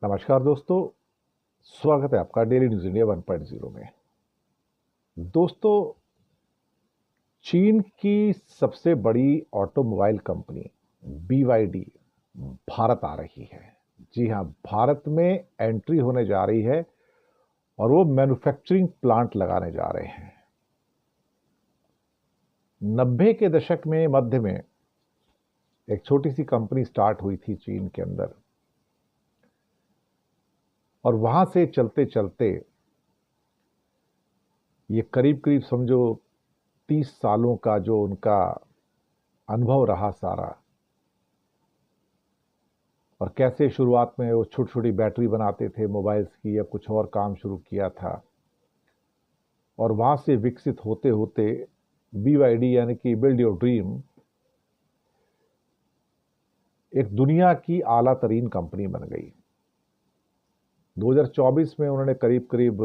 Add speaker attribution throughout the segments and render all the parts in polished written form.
Speaker 1: नमस्कार दोस्तों। स्वागत है आपका डेली न्यूज इंडिया 1.0 में। दोस्तों, चीन की सबसे बड़ी ऑटोमोबाइल कंपनी BYD भारत आ रही है। जी हां, भारत में एंट्री होने जा रही है और वो मैन्युफैक्चरिंग प्लांट लगाने जा रहे हैं। 90 के दशक में मध्य में एक छोटी सी कंपनी स्टार्ट हुई थी चीन के अंदर, और वहां से चलते चलते ये करीब करीब समझो 30 सालों का जो उनका अनुभव रहा सारा, और कैसे शुरुआत में वो छोटी छोटी बैटरी बनाते थे मोबाइल्स की या कुछ और काम शुरू किया था, और वहां से विकसित होते होते BYD यानी कि बिल्ड योर ड्रीम एक दुनिया की आला तरीन कंपनी बन गई। 2024 में उन्होंने करीब करीब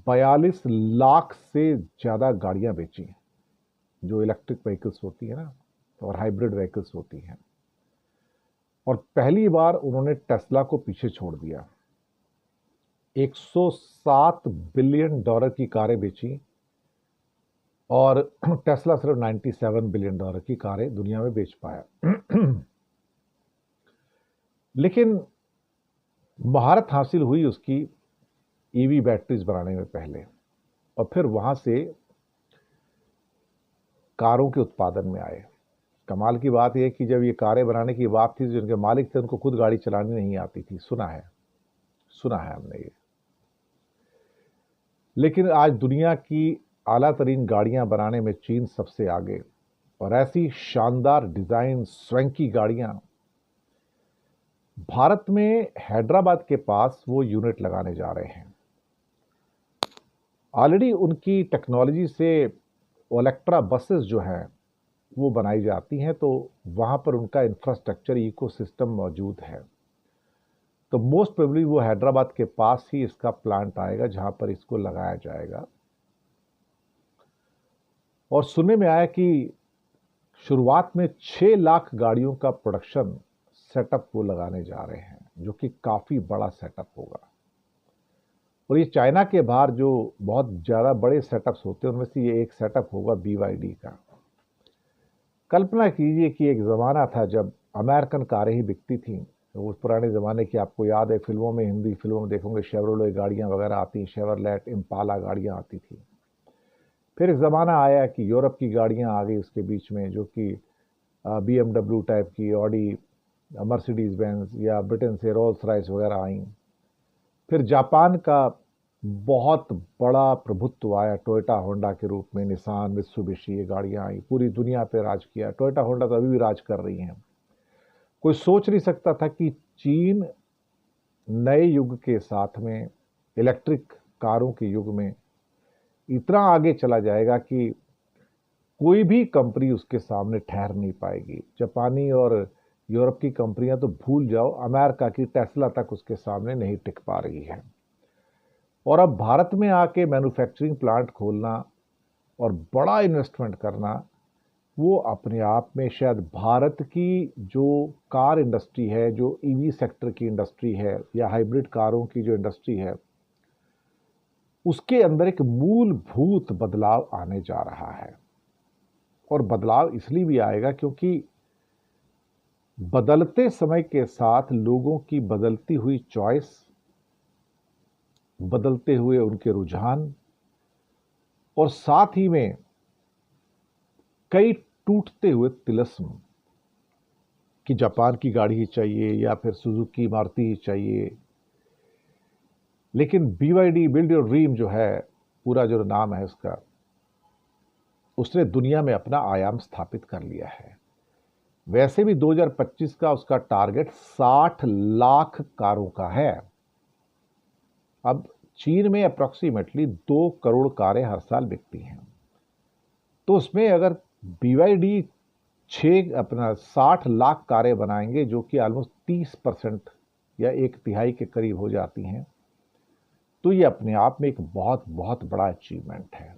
Speaker 1: 42 लाख से ज्यादा गाड़ियां बेची, जो इलेक्ट्रिक व्हीकल्स होती है ना, और हाइब्रिड व्हीकल्स होती हैं। और पहली बार उन्होंने टेस्ला को पीछे छोड़ दिया। 107 बिलियन डॉलर की कारें बेची, और टेस्ला सिर्फ 97 बिलियन डॉलर की कारें दुनिया में बेच पाया। लेकिन महारत हासिल हुई उसकी ईवी बैटरीज बनाने में पहले, और फिर वहां से कारों के उत्पादन में आए। कमाल की बात यह कि जब ये कारें बनाने की बात थी, जिनके मालिक थे उनको खुद गाड़ी चलानी नहीं आती थी। सुना है हमने ये। लेकिन आज दुनिया की आला तरीन गाड़ियां बनाने में चीन सबसे आगे, और ऐसी शानदार डिजाइन स्वैंकी गाड़ियां भारत में हैदराबाद के पास वो यूनिट लगाने जा रहे हैं। ऑलरेडी उनकी टेक्नोलॉजी से ओलेक्ट्रा बसेस जो हैं वो बनाई जाती हैं, तो वहां पर उनका इंफ्रास्ट्रक्चर इकोसिस्टम मौजूद है। तो मोस्ट प्रोबेबली वो हैदराबाद के पास ही इसका प्लांट आएगा जहां पर इसको लगाया जाएगा। और सुनने में आया कि शुरुआत में 6 लाख गाड़ियों का प्रोडक्शन सेटअप वो लगाने जा रहे हैं, जो कि काफी बड़ा सेटअप होगा। और ये चाइना के बाहर जो बहुत ज्यादा बड़े सेटअप्स होते हैं उनमें से ये एक सेटअप होगा BYD का। कल्पना कीजिए कि एक ज़माना था जब अमेरिकन कारें ही बिकती थीं। तो उस पुराने ज़माने की आपको याद है, फिल्मों में, हिंदी फिल्मों में देखोगे शेवरोलेट गाड़ियाँ वगैरह आती, शेवरलेट इम्पाला गाड़ियाँ आती थी। फिर एक ज़माना आया कि यूरोप की गाड़ियाँ आ गई उसके बीच में, जो कि BMW टाइप की, ऑडी, मर्सिडीज बेंज, या ब्रिटेन से रोल्स रॉयस वगैरह आई। फिर जापान का बहुत बड़ा प्रभुत्व आया टोयोटा होंडा के रूप में, निसान, मित्सुबिशी, ये गाड़ियां आई, पूरी दुनिया पे राज किया। टोयोटा होंडा तो अभी भी राज कर रही हैं। कोई सोच नहीं सकता था कि चीन नए युग के साथ में, इलेक्ट्रिक कारों के युग में इतना आगे चला जाएगा कि कोई भी कंपनी उसके सामने ठहर नहीं पाएगी। जापानी और यूरोप की कंपनियां तो भूल जाओ, अमेरिका की टेस्ला तक उसके सामने नहीं टिक पा रही है। और अब भारत में आके मैन्युफैक्चरिंग प्लांट खोलना और बड़ा इन्वेस्टमेंट करना, वो अपने आप में शायद भारत की जो कार इंडस्ट्री है, जो ईवी सेक्टर की इंडस्ट्री है, या हाइब्रिड कारों की जो इंडस्ट्री है, उसके अंदर एक मूलभूत बदलाव आने जा रहा है। और बदलाव इसलिए भी आएगा क्योंकि बदलते समय के साथ लोगों की बदलती हुई चॉइस, बदलते हुए उनके रुझान, और साथ ही में कई टूटते हुए तिलिस्म कि जापान की गाड़ी ही चाहिए या फिर सुजुकी, मारुति ही चाहिए। लेकिन BYD बिल्ड योर ड्रीम जो है, पूरा जो नाम है उसका, उसने दुनिया में अपना आयाम स्थापित कर लिया है। वैसे भी 2025 का उसका टारगेट 60 लाख कारों का है। अब चीन में अप्रोक्सीमेटली 2 करोड़ कारें हर साल बिकती हैं। तो उसमें अगर BYD 60 लाख कारें बनाएंगे, जो कि ऑलमोस्ट 30% या एक तिहाई के करीब हो जाती हैं, तो ये अपने आप में एक बहुत बहुत बड़ा अचीवमेंट है।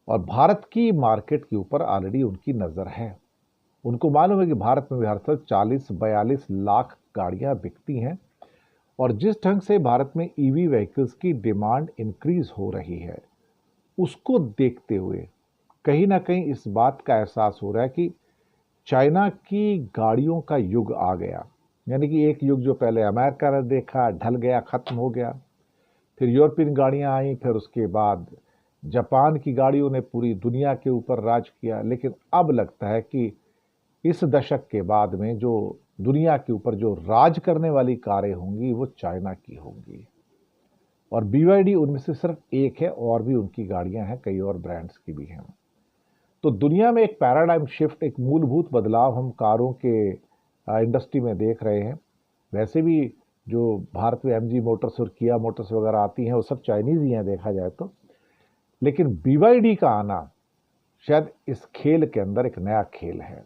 Speaker 1: और भारत की मार्केट के ऊपर ऑलरेडी उनकी नज़र है। उनको मालूम है कि भारत में भी हर साल 40-42 लाख गाड़ियां बिकती हैं और जिस ढंग से भारत में ईवी व्हीकल्स की डिमांड इंक्रीज हो रही है, उसको देखते हुए कहीं ना कहीं इस बात का एहसास हो रहा है कि चाइना की गाड़ियों का युग आ गया। यानी कि एक युग जो पहले अमेरिका ने देखा, ढल गया, खत्म हो गया, फिर यूरोपियन गाड़ियां आई, फिर उसके बाद जापान की गाड़ियों ने पूरी दुनिया के ऊपर राज किया। लेकिन अब लगता है कि इस दशक के बाद में जो दुनिया के ऊपर जो राज करने वाली कारें होंगी वो चाइना की होंगी और BYD उनमें से सिर्फ एक है, और भी उनकी गाड़ियां हैं, कई और ब्रांड्स की भी हैं। तो दुनिया में एक पैराडाइम शिफ्ट, एक मूलभूत बदलाव हम कारों के इंडस्ट्री में देख रहे हैं। वैसे भी जो भारत में MG मोटर्स और किया मोटर्स वगैरह आती हैं वो सब चाइनीज ही हैं देखा जाए तो, लेकिन BYD का आना शायद इस खेल के अंदर एक नया खेल है।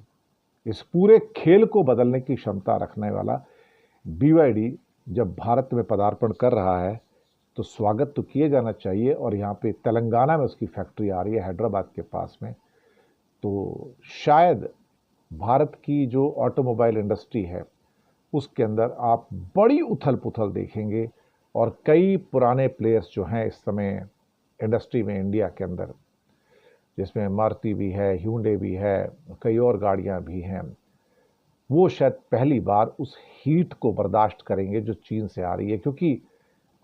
Speaker 1: इस पूरे खेल को बदलने की क्षमता रखने वाला BYD जब भारत में पदार्पण कर रहा है तो स्वागत तो किए जाना चाहिए। और यहाँ पे तेलंगाना में उसकी फैक्ट्री आ रही है, हैदराबाद के पास में, तो शायद भारत की जो ऑटोमोबाइल इंडस्ट्री है उसके अंदर आप बड़ी उथल पुथल देखेंगे और कई पुराने प्लेयर्स जो हैं इस समय इंडस्ट्री में इंडिया के अंदर, जिसमें मारुति भी है, ह्यूंडई भी है, कई और गाड़ियां भी हैं, वो शायद पहली बार उस हीट को बर्दाश्त करेंगे जो चीन से आ रही है, क्योंकि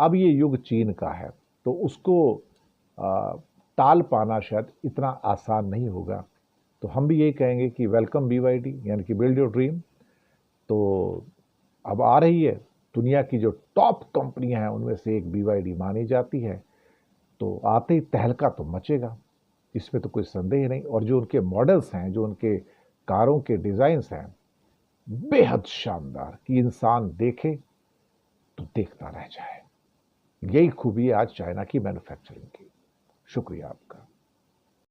Speaker 1: अब ये युग चीन का है तो उसको टाल पाना शायद इतना आसान नहीं होगा। तो हम भी यही कहेंगे कि वेलकम BYD, यानी कि बिल्ड योर ड्रीम। तो अब आ रही है, दुनिया की जो टॉप कंपनियां हैं उनमें से एक BYD मानी जाती है, तो आते ही तहलका तो मचेगा, इसमें तो कोई संदेह नहीं। और जो उनके मॉडल्स हैं, जो उनके कारों के डिजाइन्स हैं, बेहद शानदार कि इंसान देखे तो देखता रह जाए। यही खूबी है आज चाइना की मैन्युफैक्चरिंग की। शुक्रिया आपका।